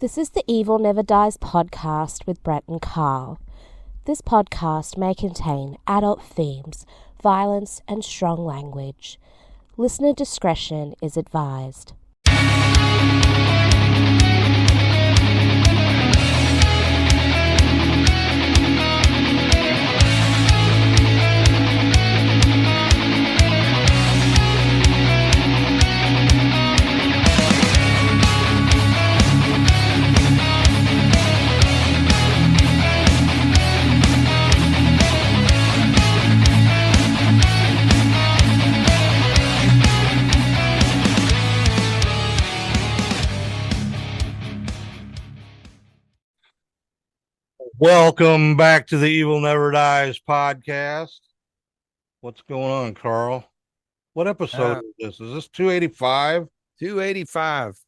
This is the Evil Never Dies podcast with Brett and Carl. This podcast may contain adult themes, violence, and strong language. Listener discretion is advised. Welcome back to the Evil Never Dies podcast. What's going on, Carl? What episode is this? Is this 285? 285.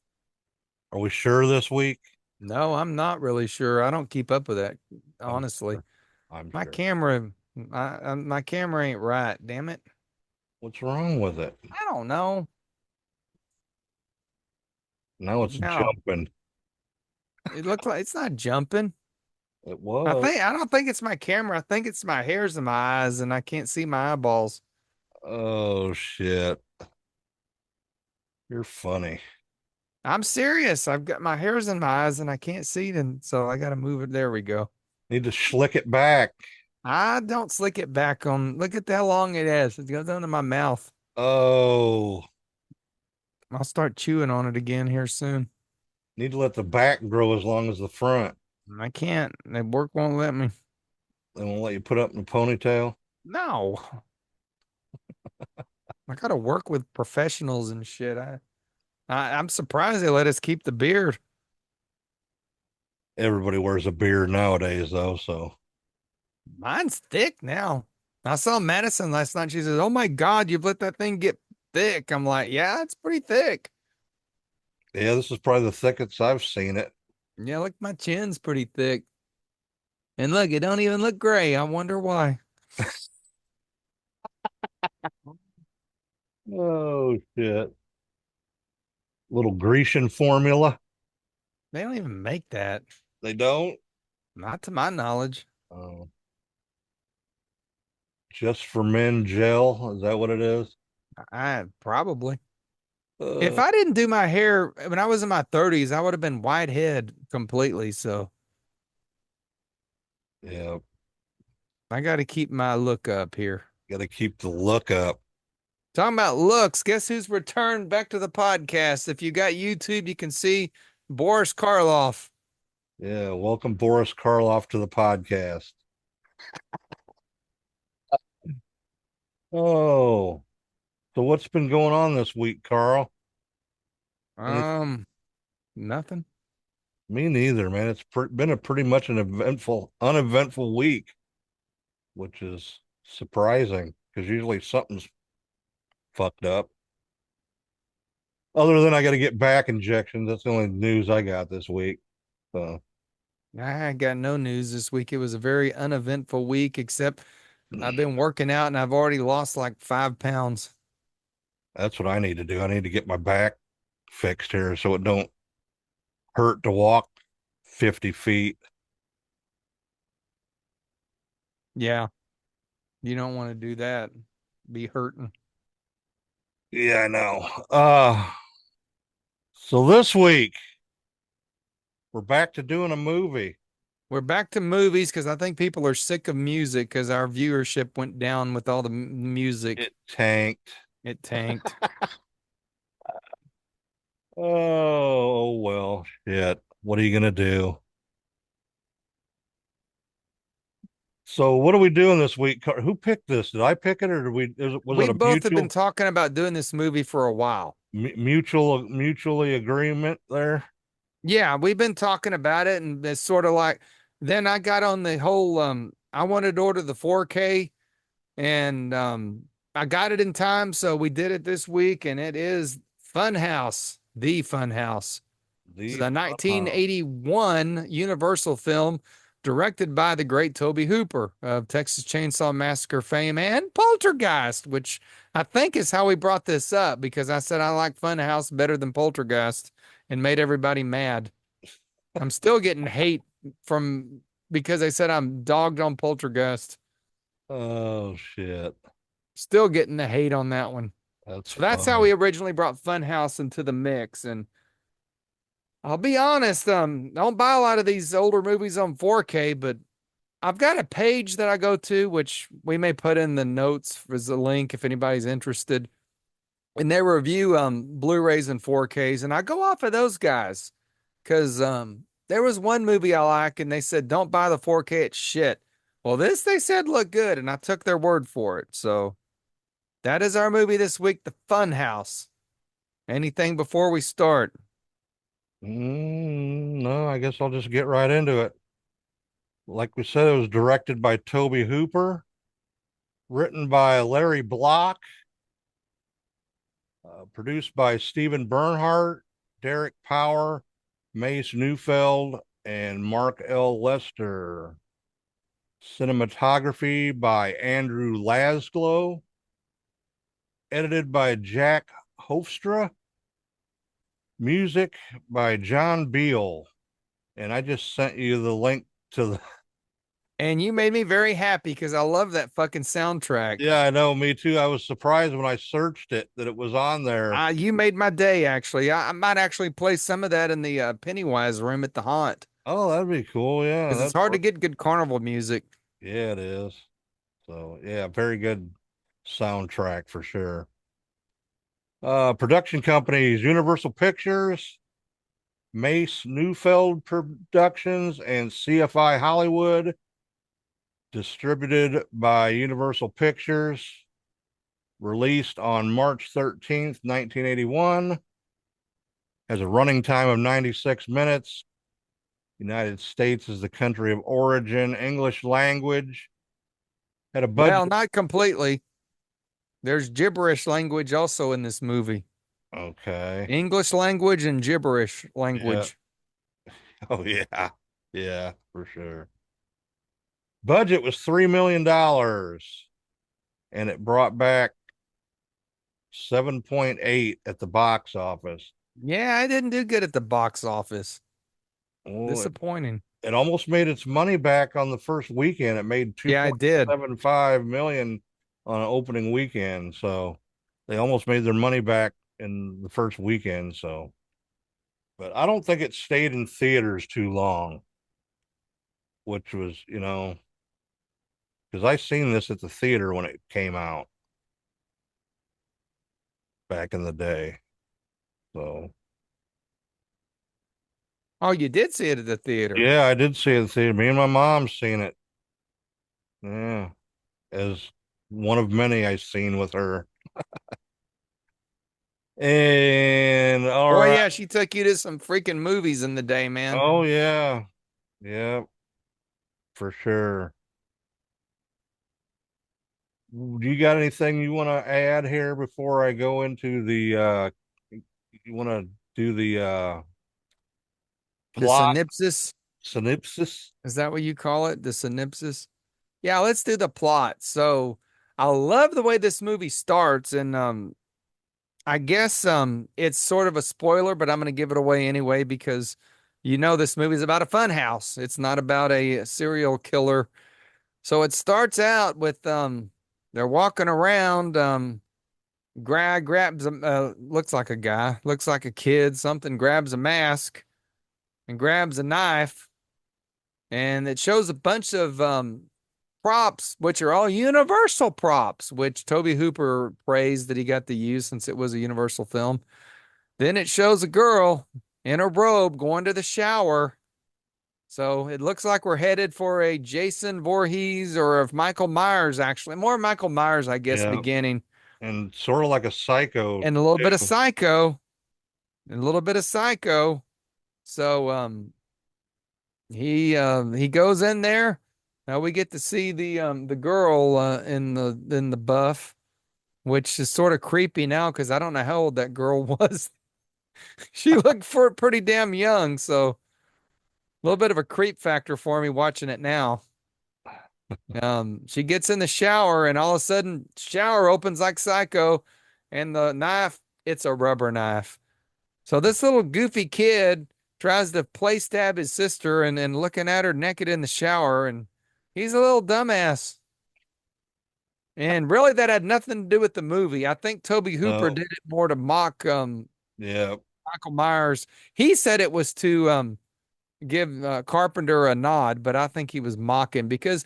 Are we sure this week? No, I'm not really sure. I don't keep up with that, honestly. I'm my sure. my camera ain't right. Damn it! What's wrong with it? I don't know. Now it's jumping. It looked like it's not jumping. It was. I don't think it's my camera. I think it's my hairs in my eyes, and I can't see my eyeballs. Oh shit! You're funny. I'm serious. I've got my hairs in my eyes, and I can't see them, so I got to move it. There we go. Need to slick it back. I don't slick it back on. Look at how long it is. It goes under my mouth. Oh. I'll start chewing on it again here soon. Need to let the back grow as long as the front. I can't. The work won't let me. They won't let you put up in a ponytail? No. I got to work with professionals and shit. I'm surprised they let us keep the beard. Everybody wears a beard nowadays, though, so. Mine's thick now. I saw Madison last night. She says, "Oh my God, you've let that thing get thick." I'm like, "Yeah, it's pretty thick." Yeah, this is probably the thickest I've seen it. Yeah, look, my chin's pretty thick. And look, it don't even look gray. I wonder why. Oh, shit. Little Grecian formula. They don't even make that. They don't? Not to my knowledge. Oh. Just for men gel. Is that what it is? I probably. If I didn't do my hair when I was in my 30s, I would have been white head completely. So yeah, I got to keep my look up here. Got to keep the look up. Talking about looks, guess who's returned back to the podcast? If you got YouTube, you can see Boris Karloff. Yeah, welcome Boris Karloff to the podcast. Oh, so what's been going on this week, Carl? Nothing. Me neither, man. It's been a pretty much an uneventful week, which is surprising because usually something's fucked up. Other than I got to get back injections. That's the only news I got this week. So I got no news this week. It was a very uneventful week, except I've been working out and I've already lost like 5 pounds. That's what I need to do. I need to get my back fixed here so it don't hurt to walk 50 feet. Yeah. You don't want to do that. Be hurting. Yeah, I know. So this week we're back to doing a movie. We're back to movies because I think people are sick of music because our viewership went down with all the music. It tanked. It tanked. Oh, well, shit. What are you going to do? So what are we doing this week? Who picked this? Did I pick it or did we? We both have been talking about doing this movie for a while. Mutually agreement there? Yeah, we've been talking about it, and it's sort of like, then I got on the whole, I wanted to order the 4K, and I got it in time, so we did it this week, and it is Funhouse, the Funhouse. It's the 1981 Universal film directed by the great Tobehooper of Texas Chainsaw Massacre fame and Poltergeist, which I think is how we brought this up because I said I like Funhouse better than Poltergeist and made everybody mad. I'm still getting hate from because they said I'm dogged on Poltergeist. Oh shit. Still getting the hate on that one. That's So that's how we funny. originally brought Funhouse into the mix. And I'll be honest, I don't buy a lot of these older movies on 4K, but I've got a page that I go to, which we may put in the notes as a link if anybody's interested. And they review Blu-rays and 4Ks, and I go off of those guys because there was one movie I like, and they said don't buy the 4K, it's shit. Well, this they said looked good, and I took their word for it. So that is our movie this week, The Funhouse. Anything before we start? No, I guess I'll just get right into it. Like we said, it was directed by Toby Hooper, written by Larry Block, produced by Stephen Bernhardt, Derek Power, Mace Neufeld, and Mark L. Lester. Cinematography by Andrew Laszlo, edited by Jack Hofstra, music by John Beal. And I just sent you the link to the. And you made me very happy because I love that fucking soundtrack. Yeah, I know, me too. I was surprised when I searched it that it was on there. You made my day, actually. I might actually play some of that in the Pennywise room at the Haunt Oh, that'd be cool. Yeah, because it's hard to get good carnival music. yeah, it is. So yeah, very good soundtrack for sure. Production companies: Universal Pictures, Mace Neufeld Productions, and CFI Hollywood. Distributed by Universal Pictures. Released on March 13th, 1981. Has a running time of 96 minutes. United States is the country of origin. English language. Had a budget. Well, not completely. There's gibberish language also in this movie. Okay. English language and gibberish Yeah. language. Oh, yeah. Yeah, for sure. Budget was $3 million, and it brought back 7.8 at the box office. Yeah, I didn't do good at the box office. Well, Disappointing. it almost made its money back on the first weekend. It made Yeah, I did. 2.75 million on an opening weekend. So they almost made their money back in the first weekend. So, but I don't think it stayed in theaters too long, which was, because I seen this at the theater when it came out back in the day. So Oh, you did see it at the theater. yeah, I did see it at the theater. Me and my mom seen it. Yeah, as one of many I seen with her. And all Boy, right. yeah, she took you to some freaking movies in the day, man. Oh yeah. Yeah, for sure. Do you got anything you want to add here before I go into the you want to do the The plot synopsis, synopsis? is that what you call it? The synopsis? Yeah, let's do the plot. So I love the way this movie starts, and I guess it's sort of a spoiler, but I'm gonna give it away anyway because this movie is about a fun house. It's not about a serial killer. So it starts out with they're walking around, guy grabs a looks like a guy, looks like a kid, something, grabs a mask and grabs a knife, and it shows a bunch of props, which are all Universal props, which Toby Hooper praised that he got to use since it was a Universal film. Then it shows a girl in a robe going to the shower. So it looks like we're headed for a Jason Voorhees or of Michael Myers, actually. More Michael Myers, I guess, Yeah, beginning. and sort of like a psycho And a little bit of too. Psycho. And a little bit of Psycho. So he goes in there. Now we get to see the girl in the buff, which is sort of creepy now because I don't know how old that girl was. She looked for pretty damn young, so a little bit of a creep factor for me watching it now. She gets in the shower and all of a sudden shower opens like Psycho, and the knife, it's a rubber knife. So this little goofy kid tries to play stab his sister and looking at her naked in the shower, and he's a little dumbass. And really, that had nothing to do with the movie. I think Toby Hooper No. did it more to mock Yeah. Michael Myers. He said it was to give Carpenter a nod, but I think he was mocking because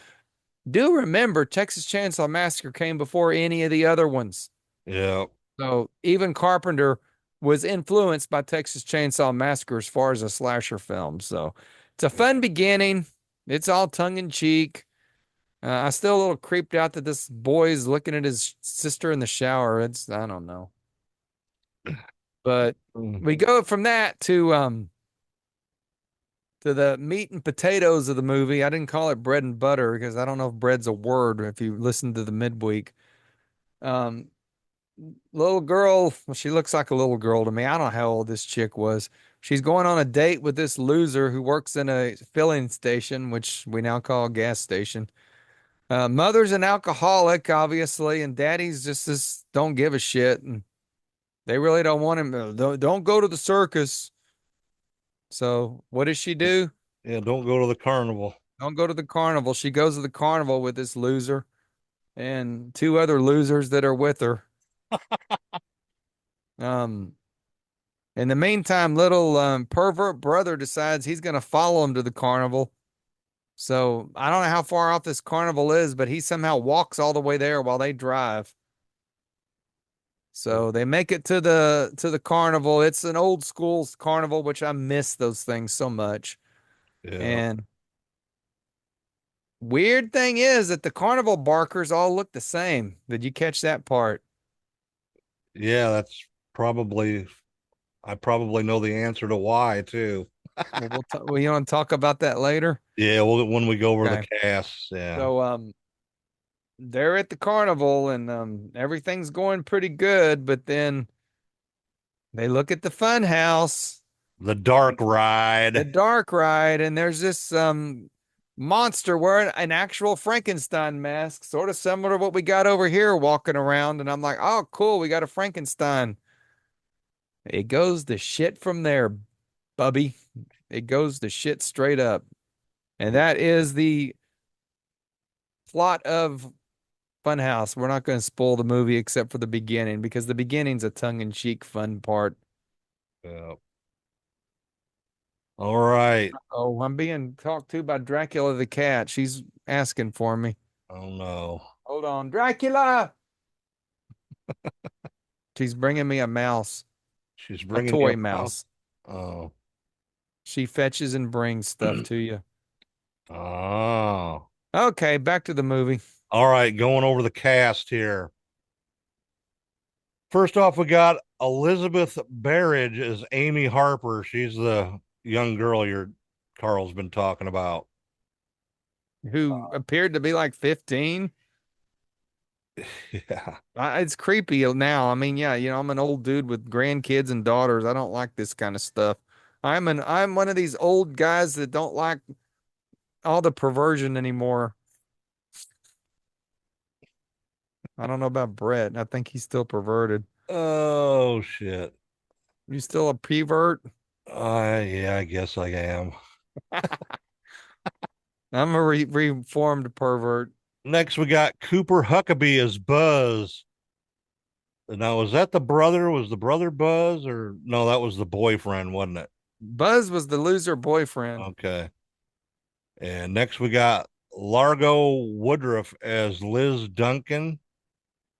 do remember Texas Chainsaw Massacre came before any of the other ones. Yeah. So even Carpenter was influenced by Texas Chainsaw Massacre as far as a slasher film. So it's a fun beginning. It's all tongue in cheek. I still a little creeped out that this boy's looking at his sister in the shower. I don't know. But Mm. we go from that to the meat and potatoes of the movie. I didn't call it bread and butter because I don't know if bread's a word if you listen to the midweek. Um, Little girl, well, she looks like a little girl to me. I don't know how old this chick was. She's going on a date with this loser who works in a filling station, which we now call a gas station. Mother's an alcoholic, obviously, and daddy's just this don't give a shit. And they really don't want him. Don't go to the circus. So what does she do? Yeah. Don't go to the carnival. Don't go to the carnival. She goes to the carnival with this loser and two other losers that are with her. Um, in the meantime, little pervert brother decides he's going to follow him to the carnival. So I don't know how far off this carnival is, but he somehow walks all the way there while they drive. So they make it to the carnival. It's an old school carnival, which I miss those things so much. Yeah. And weird thing is that the carnival barkers all look the same. Did you catch that part? Yeah. That's probably, I probably know the answer to why too. Well, well, you want to talk about that later? Yeah. Well, when we go over the Okay. cast. Yeah. So they're at the carnival and everything's going pretty good, but then they look at the Funhouse, The dark the ride. dark ride, and there's this monster wearing an actual Frankenstein mask, sort of similar to what we got over here walking around. And I'm like, oh, cool, we got a Frankenstein. It goes to shit from there, Bubby. It goes to shit straight up. And that is the plot of Funhouse. We're not going to spoil the movie except for the beginning because the beginning's a tongue-in-cheek fun part. Yeah. All right. Oh, I'm being talked to by Dracula the cat. She's asking for me. Oh no. Hold on, Dracula. She's bringing me a mouse, She's a bringing you toy a mouse. mouse. Oh. She fetches and brings stuff to you. Oh. Okay, back to the movie. All right. Going over the cast here. First off, we got Elizabeth Barrage as Amy Harper. She's the young girl Carl's been talking about. Who appeared to be like 15. Yeah. It's creepy now. I mean, yeah, I'm an old dude with grandkids and daughters. I don't like this kind of stuff. I'm one of these old guys that don't like all the perversion anymore. I don't know about Brett. I think he's still perverted. Oh shit. You still a pervert? Yeah, I guess I am. I'm a reformed pervert. Next, we got Cooper Huckabee as Buzz. Now, was that the brother? Was the brother Buzz, or no? That was the boyfriend, wasn't it? Buzz was the loser boyfriend. Okay. And next, we got Largo Woodruff as Liz Duncan.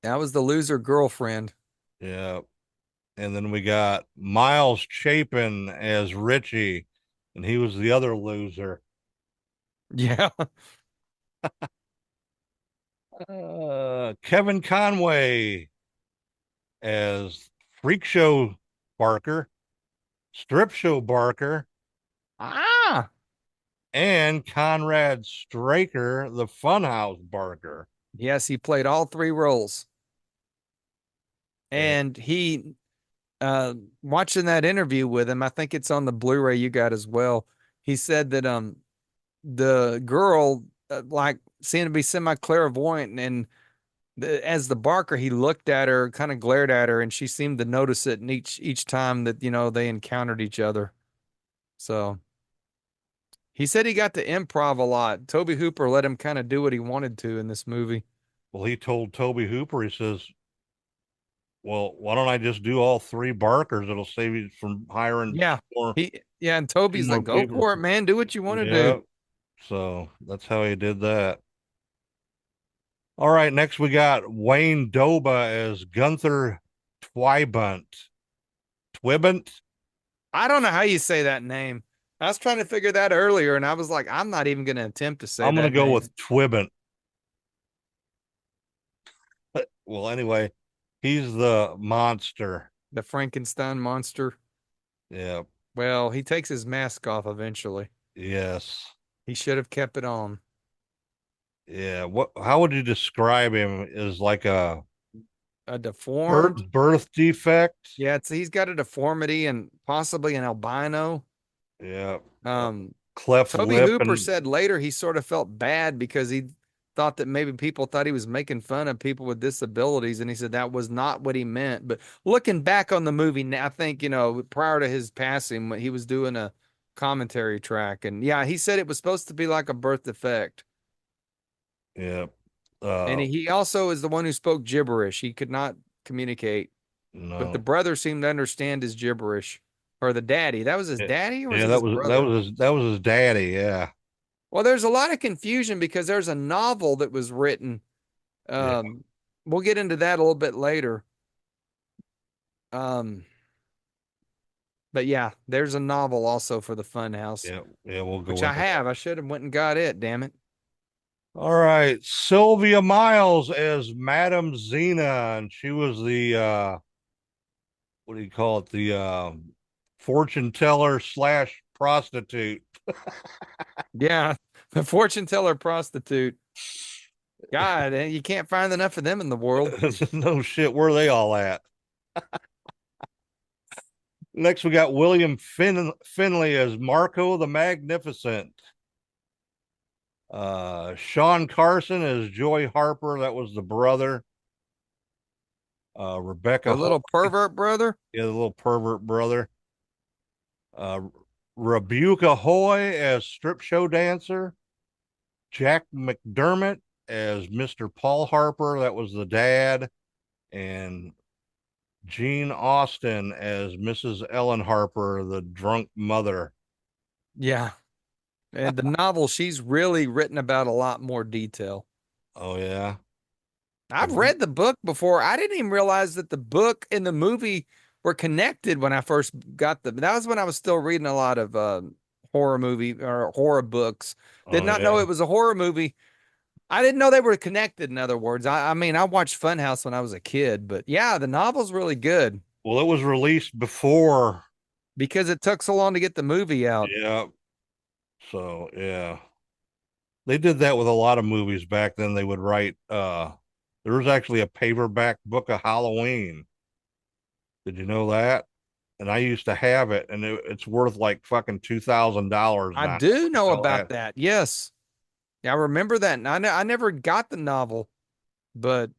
That was the loser girlfriend. Yeah. And then we got Miles Chapin as Richie, and he was the other loser. Yeah. Kevin Conway as Freak Show Barker, Strip Show Barker, Ah. and Conrad Straker, the Funhouse Barker. Yes, he played all three roles. Yeah. And he watching that interview with him, I think it's on the Blu-ray you got as well. He said that the girl like seemed to be semi-clairvoyant and as the Barker, he looked at her, kind of glared at her, and she seemed to notice it in each time that they encountered each other. So he said he got to improv a lot. Toby Hooper let him kind of do what he wanted to in this movie. Well, he told Toby Hooper, he says, well, why don't I just do all three Barkers? It'll save you from hiring Yeah. more, And two Toby's more like, go people. for it, man. Do what you want to Yeah. do. So that's how he did that. All right, next we got Wayne Doba as Gunther Twibunt. Twibunt? I don't know how you say that name. I was trying to figure that earlier, and I was like, I'm not even going to attempt to say I'm going to that go name. with Twibunt. Well, anyway, he's the monster. The Frankenstein monster. Yeah. Well, he takes his mask off eventually. Yes. He should have kept it on. Yeah. How would you describe him? As like a A deformed. birth defect? Yeah, he's got a deformity and possibly an albino. Yeah. Um, Cleft Toby lip Hooper and said later he sort of felt bad because he thought that maybe people thought he was making fun of people with disabilities, and he said that was not what he meant. But looking back on the movie, I think, prior to his passing, when he was doing a commentary track, and yeah, he said it was supposed to be like a birth defect. yeah. And he also is the one who spoke gibberish. He could not communicate, but the No. brother seemed to understand his gibberish, or the daddy. That was his daddy, or was Yeah, it his brother? that was his daddy, yeah. Well, there's a lot of confusion because there's a novel that was written. Yeah. We'll get into that a little bit later. Um, but yeah, there's a novel also for the Funhouse, Yeah, yeah, we'll go which I into that. have. I should have went and got it. Damn it. All right, Sylvia Miles as Madame Xena, and she was the what do you call it? The fortune teller slash prostitute. Yeah, the fortune teller prostitute. God, you can't find enough of them in the world. No shit, where are they all at? Next, we got William Finley as Marco the Magnificent. Sean Carson as Joy Harper. That was the brother. Rebecca The little Hoy, pervert brother. yeah, the little pervert brother. Uh, Rebuka Hoy as strip show dancer. Jack McDermott as Mr. Paul Harper. That was the dad. And Jean Austen as Mrs. Ellen Harper, the drunk mother. Yeah. And the novel, she's really written about a lot more detail. Oh, yeah. I've read the book before. I didn't even realize that the book and the movie were connected when I first got them. That was when I was still reading a lot of horror movie or horror books. Did Oh, not know yeah. it was a horror movie. I didn't know they were connected, in other words. I mean, I watched Funhouse when I was a kid, but yeah, the novel's really good Well, it was released before. because it took so long to get the movie out. Yeah. So, yeah. They did that with a lot of movies back then. They would write, there was actually a paperback book of Halloween. Did you know that? And I used to have it, and it's worth like fucking $2,000 I now. do know Still about have- that. Yes. Yeah, I remember that. And I never got the novel, but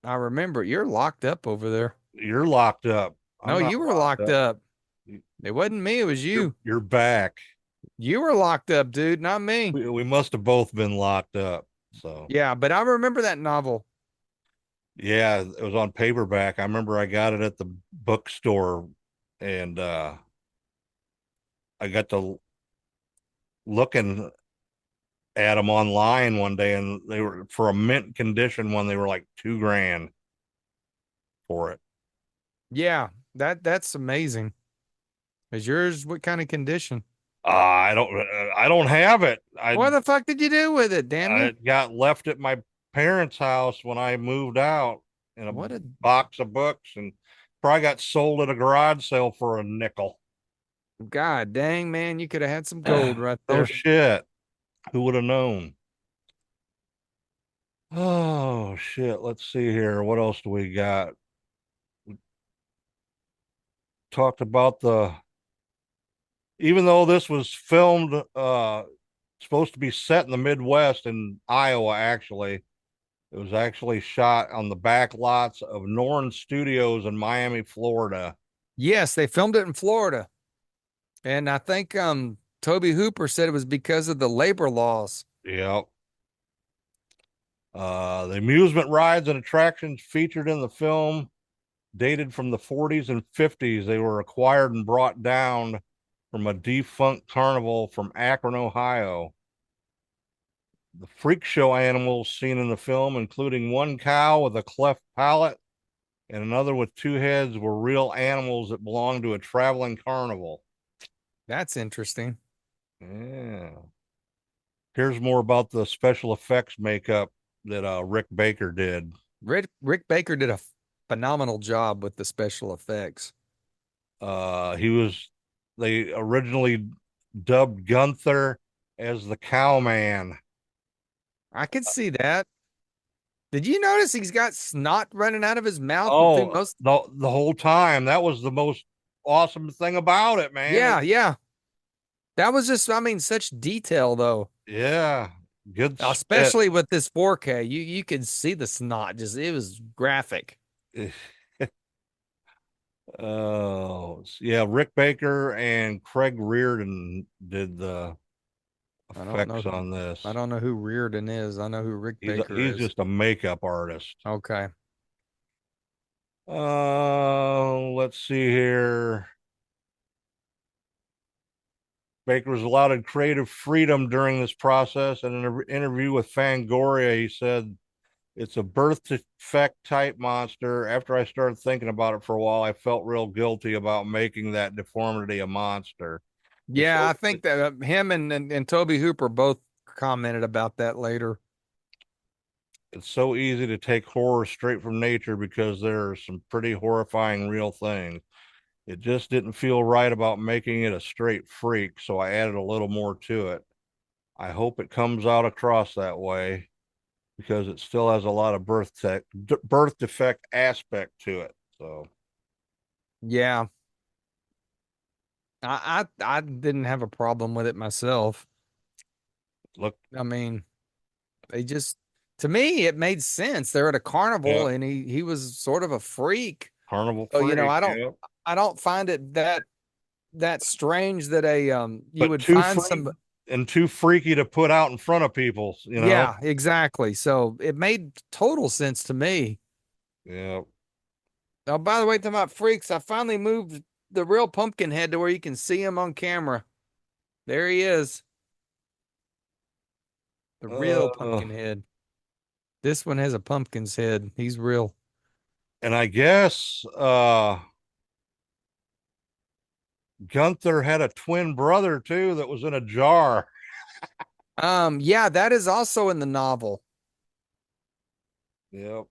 I remember you're locked up over there. You're locked up. No, I'm not you were locked up. You- It wasn't me, it was you. You're back. You were locked up, dude, not me. We must have both been locked up. So Yeah, but I remember that novel. yeah, it was on paperback. I remember I got it at the bookstore, and I got to looking at them online one day, and they were for a mint condition one. They were like $2,000 for it. Yeah, that's amazing. Is yours what kind of condition? I don't have it. What the fuck did you do with it? Damn you! I got left at my parents' house when I moved out in a What a box of books, and probably got sold at a garage sale for a nickel. god dang, man! You could have had some gold right Oh there. shit. Who would have known? Oh shit. Let's see here. What else do we got? We talked about even though this was filmed supposed to be set in the Midwest in Iowa, actually. It was actually shot on the back lots of Norn Studios in Miami, Florida. Yes, they filmed it in Florida. And I think Toby Hooper said it was because of the labor laws. Yep. The amusement rides and attractions featured in the film dated from the 40s and 50s. They were acquired and brought down from a defunct carnival from Akron, Ohio. The freak show animals seen in the film, including one cow with a cleft palate and another with two heads, were real animals that belonged to a traveling carnival. That's interesting. Yeah. Here's more about the special effects makeup that Rick Baker did. Rick Baker did a phenomenal job with the special effects. They originally dubbed Gunther as the cowman. I could see that. Did you notice he's got snot running out of his mouth through Oh, most? the whole time. That was the most awesome thing about it, man. Yeah, yeah. That was just, I mean, such detail though. Yeah, good spit. Especially with this 4K. You could see the snot. Just it was graphic. Oh, yeah. Rick Baker and Craig Reardon did the I don't effects know. on this. I don't know who Reardon is. I know who Rick Baker He's is. just a makeup artist. Okay. Let's see here. Baker was allowed creative freedom during this process. In an interview with Fangoria, he said, "It's a birth defect type monster. After I started thinking about it for a while, I felt real guilty about making that deformity a monster." It's Yeah, I so think that him and Toby Hooper both commented about that later. it's so easy to take horror straight from nature because there are some pretty horrifying real things. It just didn't feel right about making it a straight freak, so I added a little more to it. I hope it comes out across that way because it still has a lot of birth defect aspect to it. So Yeah. I didn't have a problem with it myself. look, I mean, they just to me it made sense. They're at a yeah, carnival and he was sort of a freak. carnival So, you know, freak, yeah, I don't find it that strange that a you but would find some. too freaky to put out in front of people. Yeah, exactly. So it made total sense to me. Yeah. Oh, by the way, talking about freaks, I finally moved the real pumpkin head to where you can see him on camera. There he is. The real Uh, pumpkin head. This one has a pumpkin's head. He's real. and I guess Gunther had a twin brother too that was in a jar. Yeah, that is also in the novel. Yep.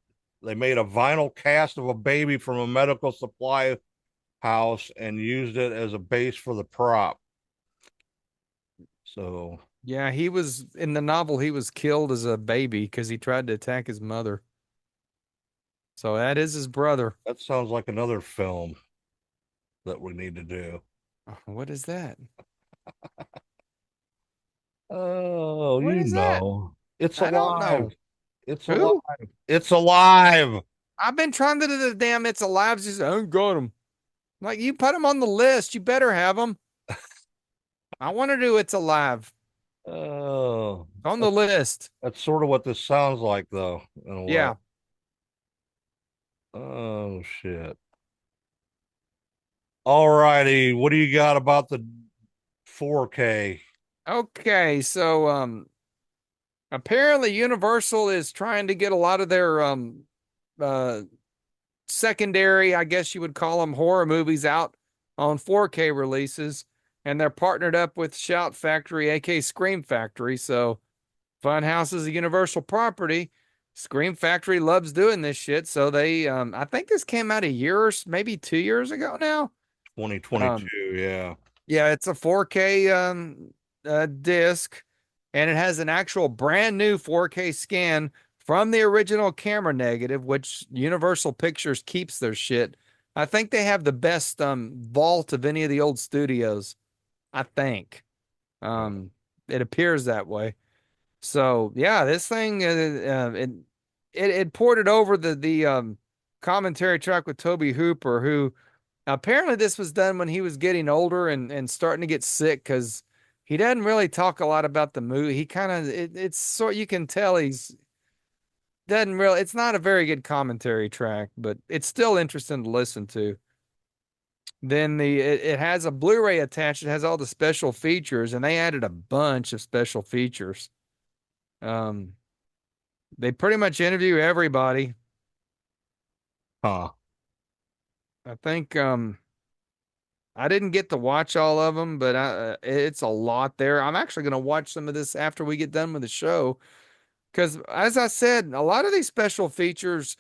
They made a vinyl cast of a baby from a medical supply house and used it as a base for the prop. So Yeah, he was in the novel, he was killed as a baby because he tried to attack his mother. So that is his brother. that sounds like another film that we need to do. Oh, what is that? Oh, What you is that? know, it's I don't alive. know. It's alive. Who? It's alive. I've been trying to do the damn It's Alive. Just I don't got him. Like you put him on the list, you better have him. I want to do It's Alive Oh, on the list. that's sort of what this sounds like, though, in a way. Yeah. Oh shit. All righty. What do you got about the 4K? Okay. So apparently Universal is trying to get a lot of their uh secondary, I guess you would call them, horror movies out on 4K releases, and they're partnered up with Shout Factory, aka Scream Factory. So Funhouse is a Universal property. Scream Factory loves doing this shit. So they I think this came out a year or maybe 2 years ago now. 2022, yeah. Yeah, it's a 4K disc, and it has an actual brand new 4K scan from the original camera negative, which Universal Pictures keeps their shit. I think they have the best vault of any of the old studios. I think. Yeah. It appears that way. So yeah, this thing it ported over the commentary track with Toby Hooper, who Apparently, this was done when he was getting older and starting to get sick because he doesn't really talk a lot about the movie. He kind of it's sort you can tell he's doesn't really. It's not a very good commentary track, but it's still interesting to listen to. Then it has a Blu-ray attached. It has all the special features, and they added a bunch of special features. Um, they pretty much interview everybody. Huh. I think I didn't get to watch all of them, but it's a lot there. I'm actually going to watch some of this after we get done with the show because, as I said, a lot of these special features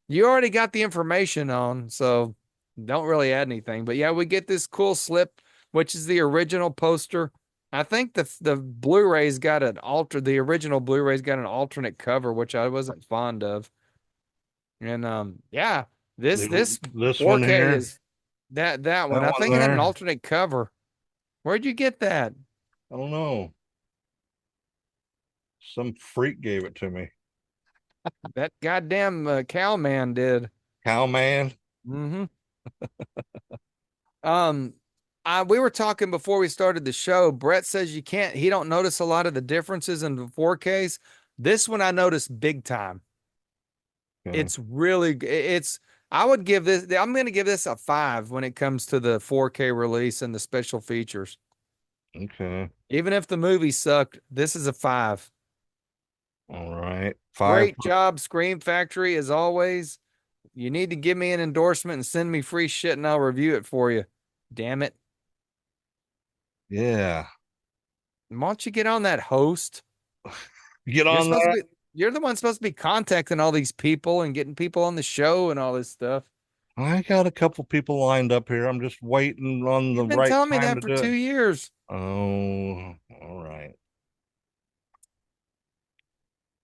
you already got the information on, so don't really add anything. But yeah, we get this cool slip, which is the original poster. I think the Blu-ray's got the original Blu-ray's got an alternate cover, which I wasn't fond of. And yeah, this This one 4K here, is that one. that I one think it had an there. alternate cover. Where'd you get that? I don't know. Some freak gave it to me. That goddamn cowman did. Cowman. Mm-hmm. Um, we were talking before we started the show. Brett says he don't notice a lot of the differences in the 4Ks. This one I noticed big time. Okay. It's really, I would give this, I'm going to give this a 5 when it comes to the 4K release and the special features. Okay. Even if the movie sucked, this is a 5. All right. Five. Great job, Scream Factory, as always. You need to give me an endorsement and send me free shit and I'll review it for you. Damn it. Yeah. Why don't you get on that host? Get You're on supposed to that. be you're the one supposed to be contacting all these people and getting people on the show and all this stuff. I got a couple people lined up here. I'm just waiting on the You've been right telling me time that to for do two it. years. Oh, all right.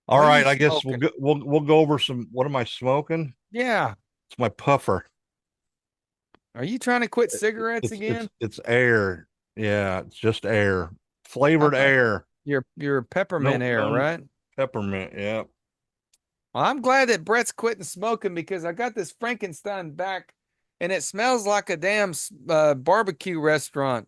All What are you right. I guess smoking? we'll go over some. What am I smoking? Yeah. It's my puffer. Are you trying to quit cigarettes It's it's again? it's air. Yeah, it's just air. Flavored air. Your No, peppermint air, no right? peppermint. Yeah. Well, I'm glad that Brett's quitting smoking because I got this Frankenstein back and it smells like a damn barbecue restaurant.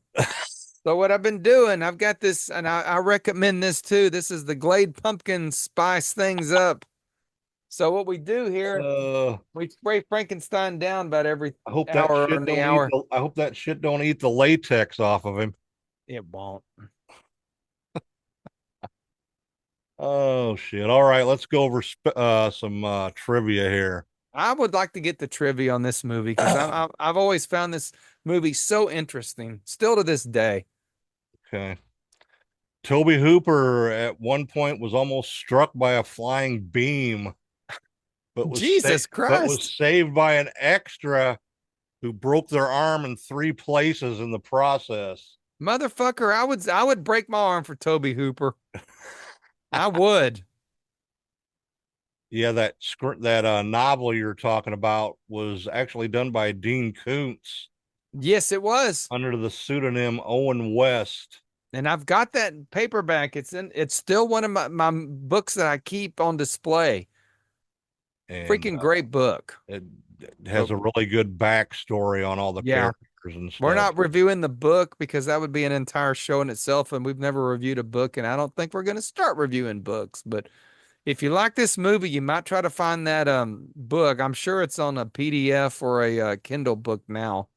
So what I've been doing, I've got this, and I recommend this too. This is the Glade Pumpkin Spice Things Up. So what we do here, Uh, we spray Frankenstein down about every I hope that hour shit on the don't eat hour. the. I hope that shit don't eat the latex off of him. It won't. Oh shit! All right, let's go over some trivia here. I would like to get the trivia on this movie because I've always found this movie so interesting, still to this day. Okay. Toby Hooper at one point was almost struck by a flying beam, Jesus but was Christ, saved by an extra who broke their arm in 3 places in the process. motherfucker! I would break my arm for Toby Hooper. I would. Yeah, that novel you're talking about was actually done by Dean Koontz Yes, it was. under the pseudonym Owen West. And I've got that in paperback. It's still one of my books that I keep on display. And Freaking great book. it But has a really good backstory on all the yeah, characters and we're stuff. not reviewing the book because that would be an entire show in itself, and we've never reviewed a book, and I don't think we're gonna start reviewing books. But if you like this movie, you might try to find that book. I'm sure it's on a PDF or a Kindle book now.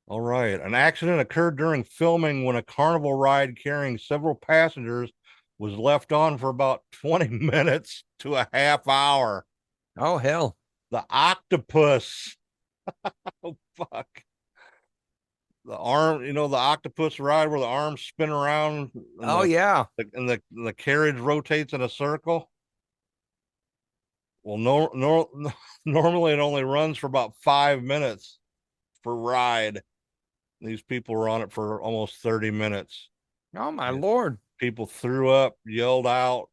All right. An accident occurred during filming when a carnival ride carrying several passengers was left on for about 20 minutes to a half hour. Oh hell. The octopus. Oh, fuck. The arm, the octopus ride where the arms spin around and Oh yeah. the carriage rotates in a circle. Well, no, normally it only runs for about 5 minutes per ride. These people were on it for almost 30 minutes. Oh my And lord. people threw up, yelled out,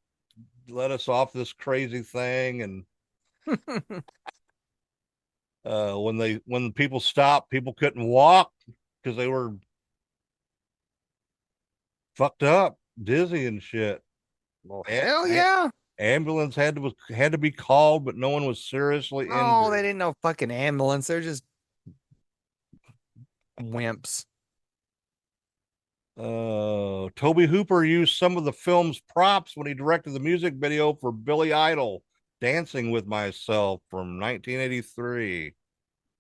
let us off this crazy thing. And when people stopped, people couldn't walk because they were fucked up, dizzy and shit. Well, And, hell yeah. Ambulance had to be called, but no one was seriously Oh, they injured. didn't know fucking ambulance. They're just wimps. Toby Hooper used some of the film's props when he directed the music video for Billy Idol, "Dancing with Myself" from 1983.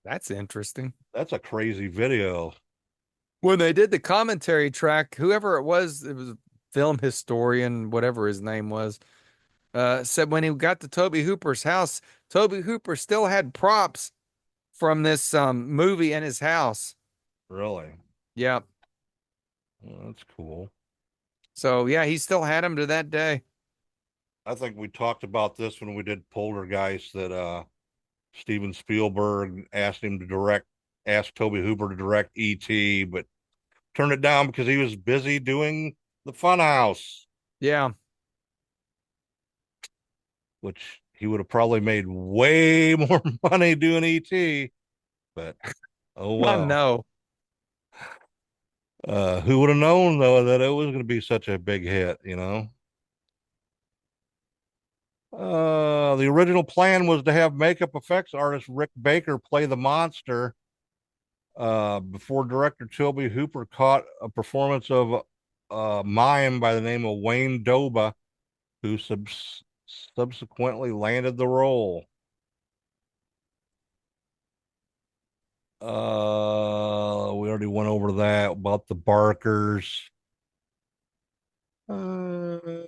That's interesting. That's a crazy video. When they did the commentary track, whoever it was a film historian, whatever his name was, said when he got to Toby Hooper's house, Toby Hooper still had props from this movie in his house. Really? Yeah. Well, that's cool. So yeah, he still had them to that day. I think we talked about this when we did Poltergeist, that Steven Spielberg asked Toby Hooper to direct E.T., but turned it down because he was busy doing the Funhouse, Yeah. which he would have probably made way more money doing E.T., but oh I well. know. Who would have known though that it was going to be such a big hit, you know? The original plan was to have makeup effects artist Rick Baker play the monster, before director Toby Hooper caught a performance of a mime by the name of Wayne Doba, who subsequently landed the role. We already went over that about the Barkers. During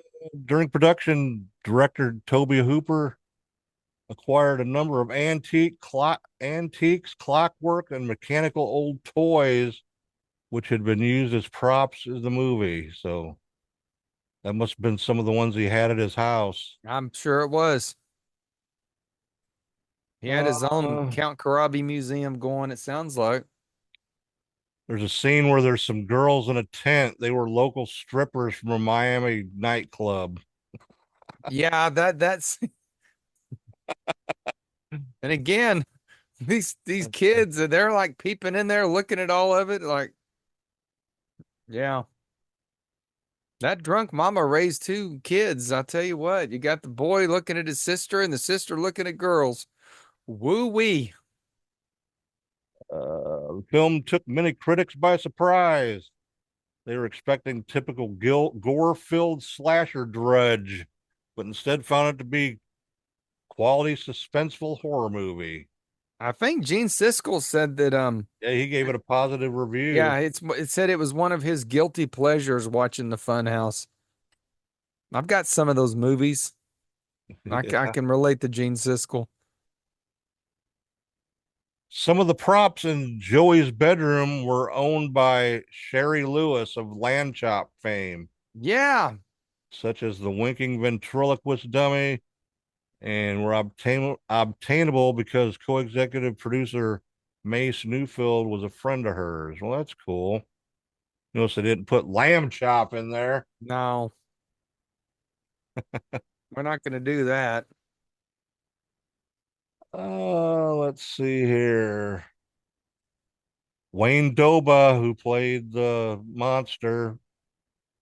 production, director Toby Hooper acquired a number of antiques, clockwork, and mechanical old toys, which had been used as props in the movie. So that must have been some of the ones he had at his house. I'm sure it was. He had his own Uh, Count Karabi museum going, it sounds like. there's a scene where there's some girls in a tent. They were local strippers from a Miami nightclub. Yeah, that's and again, these kids, they're like peeping in there looking at all of it, like, yeah. That drunk mama raised two kids. I'll tell you what, you got the boy looking at his sister and the sister looking at girls. Woo wee. The film took many critics by surprise. They were expecting typical gore-filled slasher drudge, but instead found it to be quality suspenseful horror movie. I think Gene Siskel said that Yeah, he gave it a positive review. yeah, it said it was one of his guilty pleasures watching the Funhouse. I've got some of those movies. I Yeah. can relate to Gene Siskel. Some of the props in Joey's bedroom were owned by Sherry Lewis of Lamb Chop fame, Yeah, such as the winking ventriloquist dummy, and were obtainable because co-executive producer Mace Newfield was a friend of hers. Well, that's cool. Notice they didn't put lamb chop in there. no, we're not going to do that. Let's see here. Wayne Doba, who played the monster,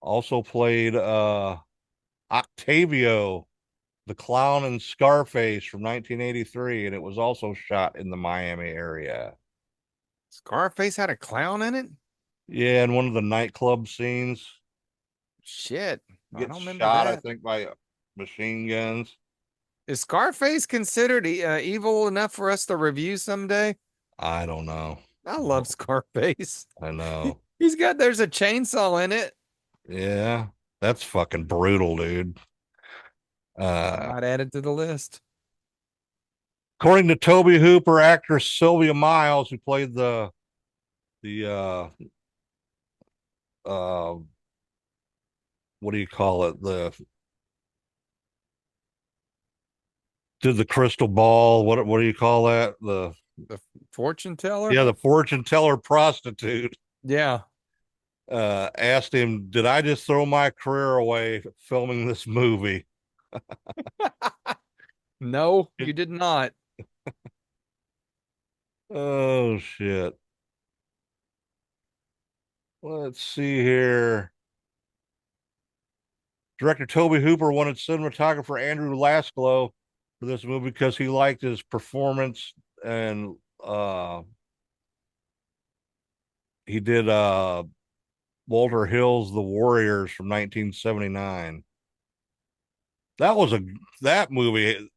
also played Octavio, the clown in Scarface from 1983, and it was also shot in the Miami area. Scarface had a clown in it? Yeah, in one of the nightclub scenes, Shit, I don't gets remember shot, I that. think, by machine guns. Is Scarface considered evil enough for us to review someday? I don't know. I love Scarface. I know. There's a chainsaw in it. Yeah, that's fucking brutal, dude. I Uh, might add it to the list. according to Toby Hooper, actress Sylvia Miles, who played the uh what do you call it? Did the crystal ball, what do you call that? The fortune teller? Yeah, the fortune teller prostitute, Yeah. asked him, "Did I just throw my career away filming this movie?" No, you did not. Oh shit. Let's see here. Director Tobe Hooper wanted cinematographer Andrew Lasclow for this movie because he liked his performance, and he did Walter Hill's The Warriors from 1979. That was a that movie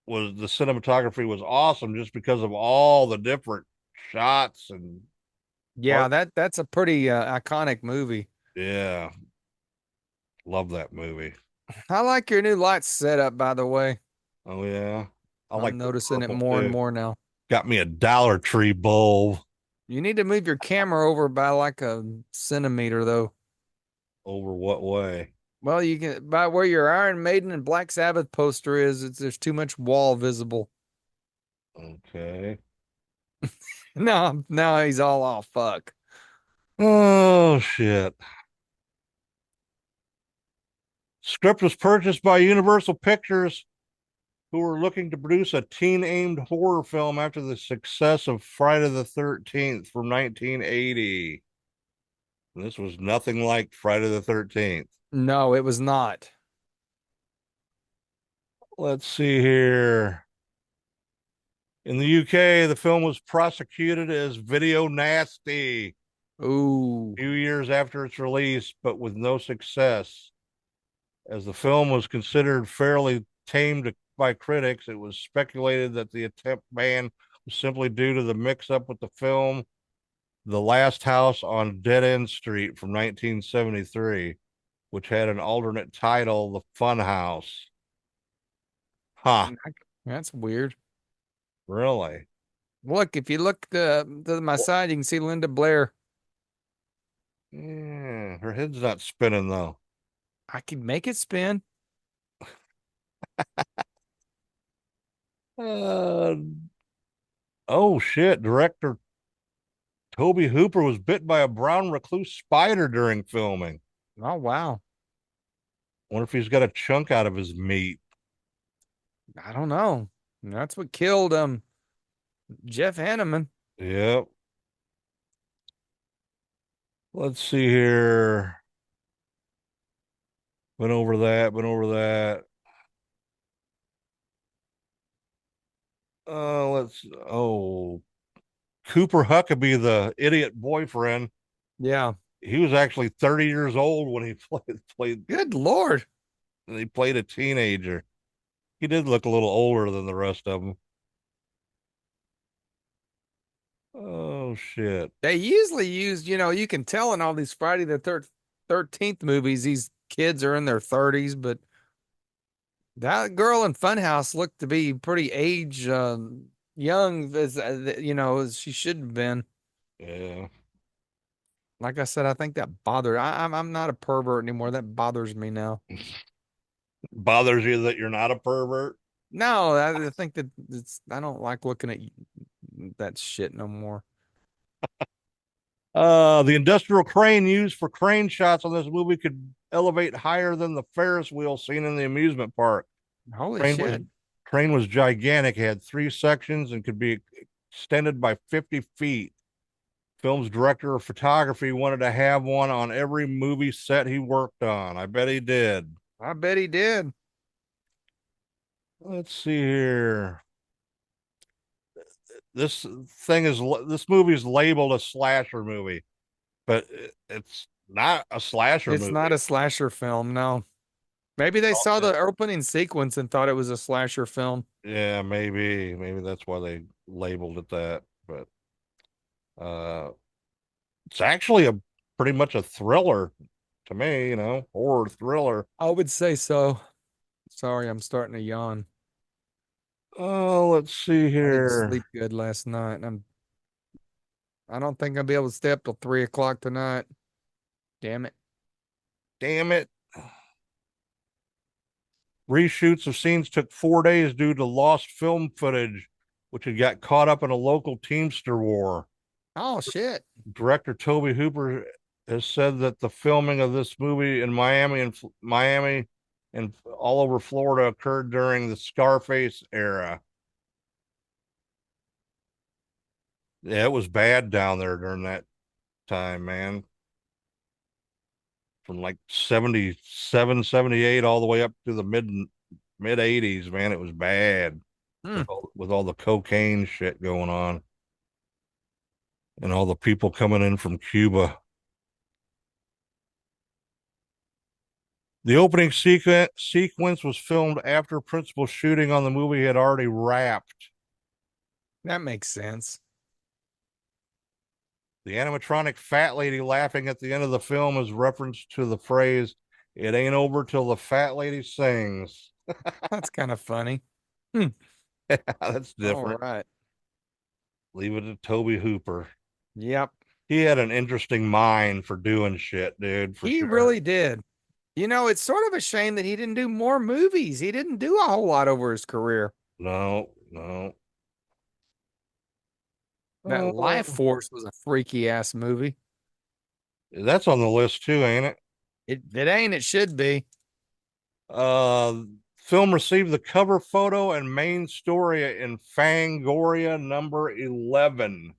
was the cinematography was awesome just because of all the different shots and Yeah, art. that's a pretty iconic movie. Yeah, love that movie. I like your new light setup, by the way. Oh yeah, I I'm like the noticing it purple more and too. more now. Got me a Dollar Tree bulb You need to move your camera over by like a centimeter, though. over what way? Well, you can by where your Iron Maiden and Black Sabbath poster is. There's too much wall visible. Okay. No, now he's all off. Fuck. Oh shit. Script was purchased by Universal Pictures, who were looking to produce a teen-aimed horror film after the success of Friday the 13th from 1980. This was nothing like Friday the 13th. No, it was not. Let's see here. In the UK, the film was prosecuted as video nasty Ooh. a few years after its release, but with no success. As the film was considered fairly tamed by critics, it was speculated that the attempt ban was simply due to the mix up with the film The Last House on Dead End Street from 1973, which had an alternate title, The Funhouse. Huh, That's weird. really? Look, if you look to my side, you can see Linda Blair. Yeah, her head's not spinning though. I can make it spin. Uh, oh shit, director Toby Hooper was bit by a brown recluse spider during filming. Oh wow. Wonder if he's got a chunk out of his meat. I don't know. That's what killed Jeff Hanneman. Yep. Let's see here. Went over that, went over that. Cooper Huckabee, the idiot boyfriend. Yeah. He was actually 30 years old when he played Good Lord. and he played a teenager. He did look a little older than the rest of them. Oh shit. They usually use, you can tell in all these Friday the 13th movies, these kids are in their 30s, but that girl in Funhouse looked to be pretty young as she should have been. Yeah. Like I said, I think that bothered. I'm not a pervert anymore. That bothers me now. Bothers you that you're not a pervert? No, I think that I don't like looking at that shit no more. The industrial crane used for crane shots on this movie could elevate higher than the Ferris wheel seen in the amusement park. Holy Crane was shit. crane was gigantic. It had three sections and could be extended by 50 feet. Film's director of photography wanted to have one on every movie set he worked on. I bet he did. I bet he did. Let's see here. This this movie is labeled a slasher movie, but it's not a slasher It's not movie. a slasher film, no. Maybe they saw the opening sequence and thought it was a slasher film. Yeah, maybe that's why they labeled it that. But uh, it's actually a pretty much a thriller to me, horror thriller. I would say so. Sorry, I'm starting to yawn. Oh, let's see I didn't here. sleep good last night, and I don't think I'll be able to stay up till 3 o'clock tonight. Damn it. Damn it. Reshoots of scenes took 4 days due to lost film footage, which had got caught up in a local Teamster war. Oh shit. Director Toby Hooper has said that the filming of this movie in Miami and all over Florida occurred during the Scarface era. Yeah, it was bad down there during that time, man. from like 77, 78 all the way up to the mid 80s, man. It was bad Hmm. with all the cocaine shit going on and all the people coming in from Cuba. The opening sequence was filmed after principal shooting on the movie had already wrapped. That makes sense. The animatronic fat lady laughing at the end of the film is reference to the phrase, "It ain't over till the fat lady sings." That's kind of funny. Hmm. That's All different. right. Leave it to Toby Hooper. Yep. He had an interesting mind for doing shit, dude, for He sure. really did. You know, it's sort of a shame that he didn't do more movies. He didn't do a whole lot over his career. No, no. That Life Uh, Force was a freaky ass movie. that's on the list too, ain't it? If it ain't, it should be. Uh, Film received the cover photo and main story in Fangoria number 11.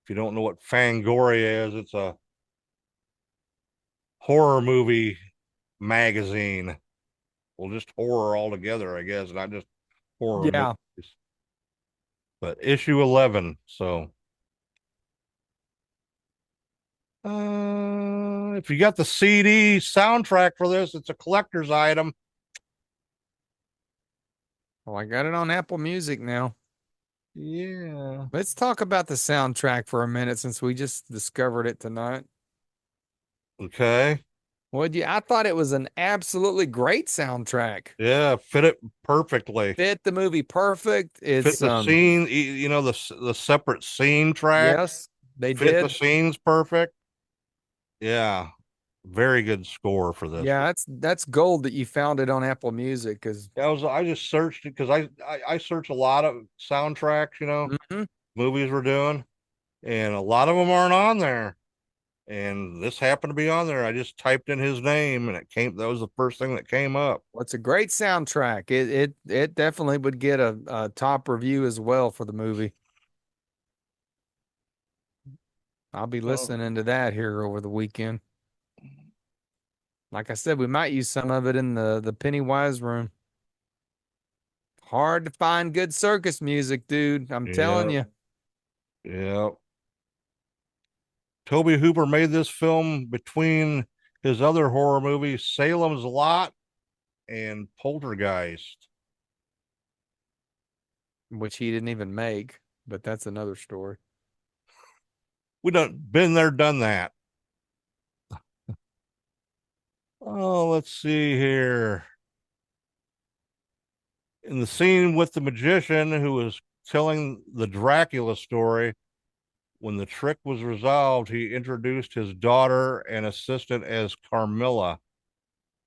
If you don't know what Fangoria is, it's a horror movie magazine. Well, just horror altogether, I guess, not just horror Yeah. movies. But issue 11. So, if you got the CD soundtrack for this, it's a collector's item. Well, I got it on Apple Music now. Yeah. Let's talk about the soundtrack for a minute since we just discovered it tonight. Okay. Would you? I thought it was an absolutely great soundtrack. Yeah, fit it perfectly. Fit the movie perfect. Fit It's the scene, you know, the separate scene tracks. yes, they Fit the did. scenes perfect. Yeah. Very good score for this Yeah, one. that's gold that you found it on Apple Music because I just searched it because I search a lot of soundtracks, you know, movies we're doing, and a lot of them aren't on there. And this happened to be on there. I just typed in his name and that was the first thing that came up. well, it's a great soundtrack. It definitely would get a top review as well for the movie. I'll be Oh, listening to that here over the weekend. Like I said, we might use some of it in the Pennywise room. Hard to find good circus music, dude. I'm telling yeah, you. yeah. Toby Hooper made this film between his other horror movies, Salem's Lot and Poltergeist. Which he didn't even make, but that's another story. We done been there, done that. Oh, let's see here. In the scene with the magician who was telling the Dracula story, when the trick was resolved, he introduced his daughter and assistant as Carmilla.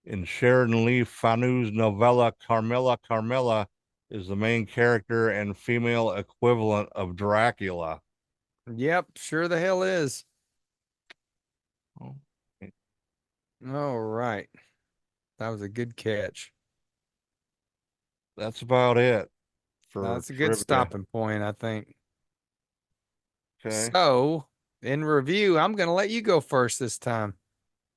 In Sheridan Lee Fanu's novella, Carmilla is the main character and female equivalent of Dracula. Yep, sure the hell is. Oh, All right. That was a good catch. that's about it for That's a good trivia. stopping point, I think. Okay. So, in review, I'm going to let you go first this time.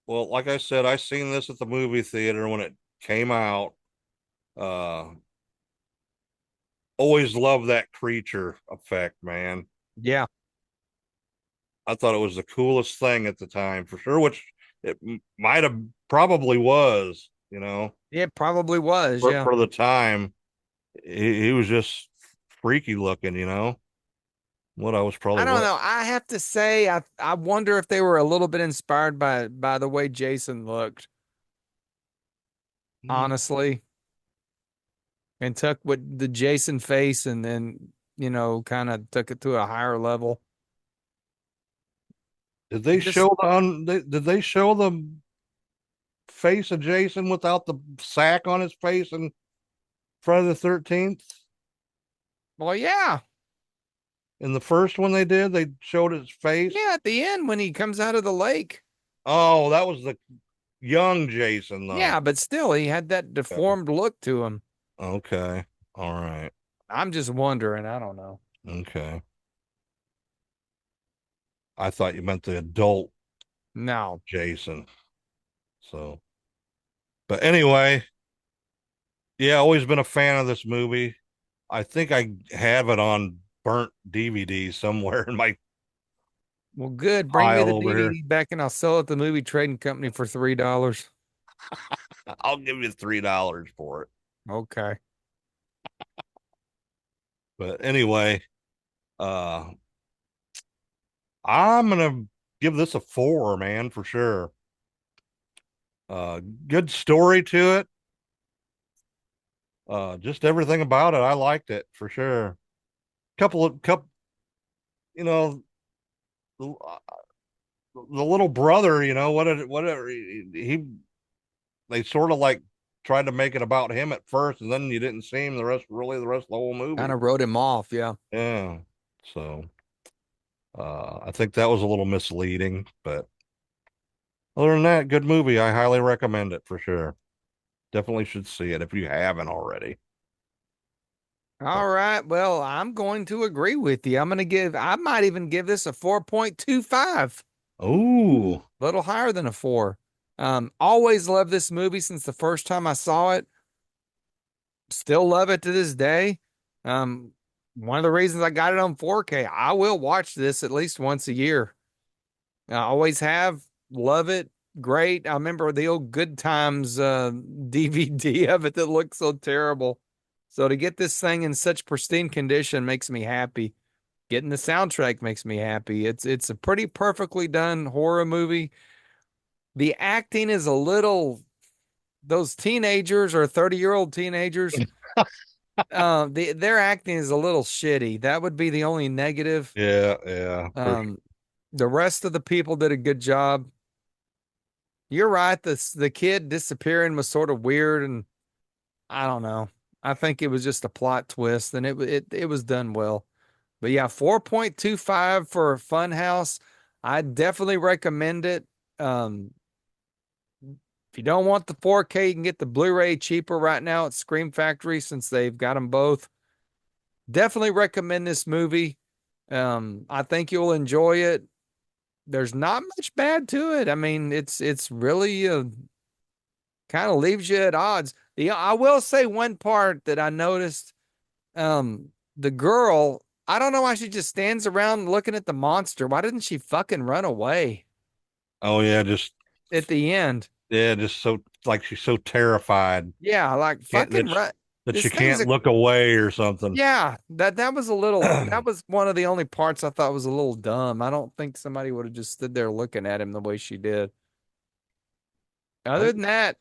Well, like I said, I seen this at the movie theater when it came out. Uh, always loved that creature effect, man. Yeah, I thought it was the coolest thing at the time for sure, which it might have probably was, you know, it probably was. for, Yeah. for the time. He was just freaky looking, you know. What I was I probably don't what know. I have to say, I wonder if they were a little bit inspired by the way Jason looked, honestly, and took what the Jason face and then, kind of took it to a higher level. did they Just, show did they show the face of Jason without the sack on his face in Friday the 13th? well, yeah. In the first one they showed his face. Yeah, at the end when he comes out of the lake. Oh, that was the young Jason though. Yeah, but still, he had that Okay. deformed look to him. Okay. All right. I'm just wondering. I don't know. Okay. I thought you meant the adult No. Jason. So, but anyway, yeah, always been a fan of this movie. I think I have it on burnt DVD somewhere in my Well, good. Bring me pile the over here. DVD back and I'll sell it at the movie trading company for $3. I'll give you $3 for it. Okay. But anyway, uh, I'm gonna give this a 4, man, for sure. Good story to it. Just everything about it. I liked it for sure. Couple, you know, the, the little brother, he they sort of like tried to make it about him at first, and then you didn't see him the rest of the whole Kind movie. of wrote him off. Yeah. Yeah. So I think that was a little misleading, but other than that, good movie. I highly recommend it for sure. Definitely should see it if you haven't already. All right. Well, I'm going to agree with you. I might even give this a 4.25, Oh, a little higher than a 4. Always loved this movie since the first time I saw it. Still love it to this day. Um, One of the reasons I got it on 4K, I will watch this at least once a year. I always have. Love it. Great. I remember the old Good Times DVD of it that looked so terrible. So to get this thing in such pristine condition makes me happy. Getting the soundtrack makes me happy. It's a pretty perfectly done horror movie. The acting is a little those teenagers or 30-year-old teenagers, their acting is a little shitty. That would be the only negative. yeah, yeah. Um, the rest of the people did a good job. You're right. The kid disappearing was sort of weird, and I don't know. I think it was just a plot twist, and it was done well. But yeah, 4.25 for Funhouse. I definitely recommend it. If you don't want the 4K, you can get the Blu-ray cheaper right now at Scream Factory since they've got them both. Definitely recommend this movie. I think you'll enjoy it. There's not much bad to it. I mean, it's really kind of leaves you at odds. I will say one part that I noticed. The girl, I don't know why she just stands around looking at the monster. Why didn't she fucking run away Oh yeah, just at the end? yeah, just so like she's so terrified Yeah, like can't fucking run. that This she thing's can't a look away or something. Yeah, that was a little that was one of the only parts I thought was a little dumb. I don't think somebody would have just stood there looking at him the way she did. I, Other than that,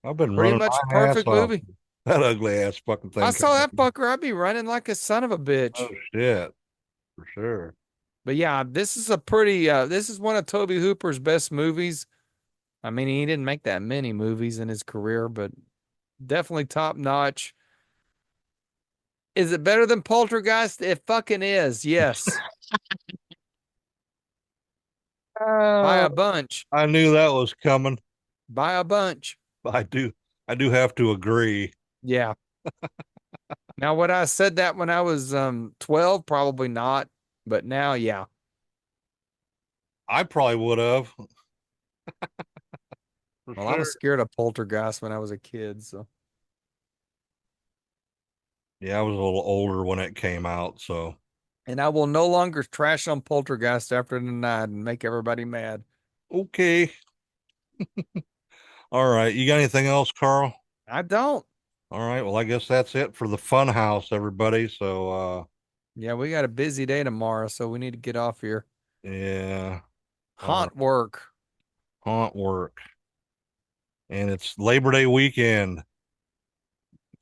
I've been pretty running much my ass perfect off. movie. That ugly ass fucking I thing saw coming. that fucker, I'd be running like a son of a Oh bitch. shit, for sure. But yeah, this is one of Toby Hooper's best movies. I mean, he didn't make that many movies in his career, but definitely top notch. Is it better than Poltergeist? It fucking is. Yes. By Uh, a bunch. I knew that was coming. By a bunch. I do, I do have to agree. Yeah. Now, would I said that when I was 12? Probably not. But now, yeah. I probably would have for Well, I was sure. scared of Poltergeist when I was a kid, so Yeah, I was a little older when it came out, so and I will no longer trash on Poltergeist after tonight and make everybody mad. okay. All right, you got anything else, Carl? I don't. All right, well, I guess that's it for the fun house, everybody. So, Yeah, we got a busy day tomorrow, so we need to get off here. yeah, all right, Haunt work. haunt work, and it's Labor Day weekend,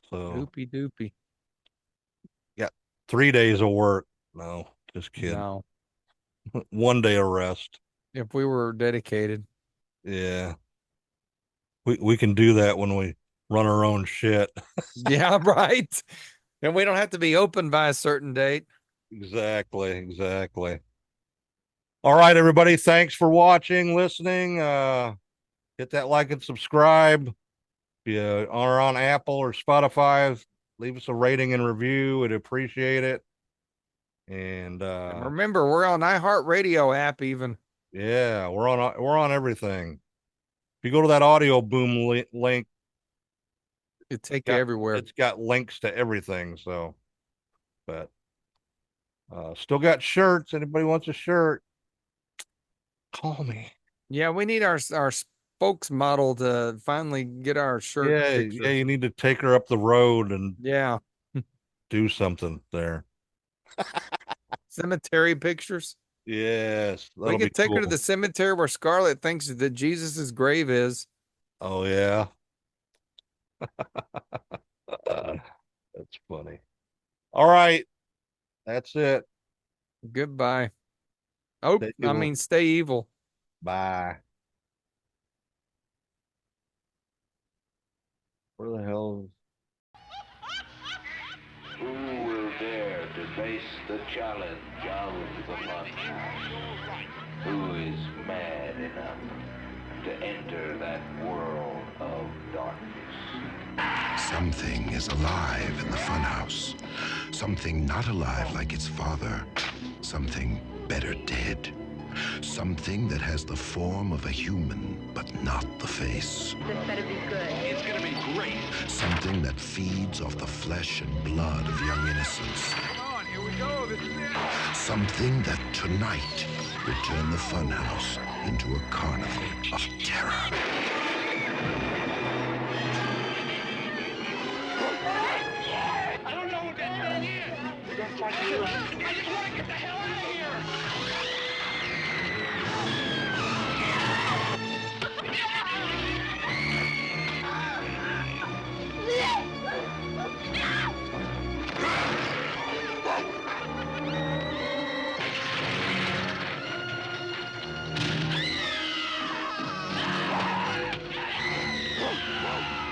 so Doopy doopy. got 3 days of work. No, just kidding. No. 1 day of rest. If we were dedicated. Yeah, we can do that when we run our own shit. Yeah, right. And we don't have to be open by a certain date. Exactly, exactly. All right, everybody. Thanks for watching, listening. Hit that like and subscribe. If you are on Apple or Spotify, leave us a rating and review. We'd appreciate it. And And remember, we're on iHeartRadio app even. yeah, we're on everything. If you go to that audio boom link, It take you everywhere. it's got links to everything. So, but still got shirts. Anybody wants a shirt? Call me. Yeah, we need our spokesmodel to finally get our shirt pictures. Yeah, you need to take her up the road and Yeah. do something there. Cemetery pictures. Yes, We could take her to the cemetery where Scarlett thinks that Jesus's grave is. Oh yeah. That's funny. All right. That's it. Goodbye. Oh, stay evil. Bye. Where the hell Who will dare to face the challenge of the Funhouse? Who is mad enough to enter that world of darkness? Something is alive in the Funhouse. Something not alive like its father. Something better dead. Something that has the form of a human, but not the face. This better be good. It's gonna be great. Something that feeds off the flesh and blood of young innocents. Come on, here we go. This is it. Something that tonight will turn the Funhouse into a carnival of terror. I don't know what that thing is. We're gonna try to kill it. I just want to get the hell out of here.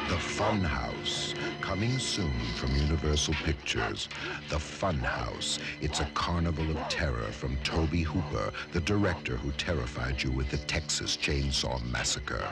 The Funhouse, coming soon from Universal Pictures. The Funhouse. It's a carnival of terror from Tobe Hooper, the director who terrified you with the Texas Chainsaw Massacre.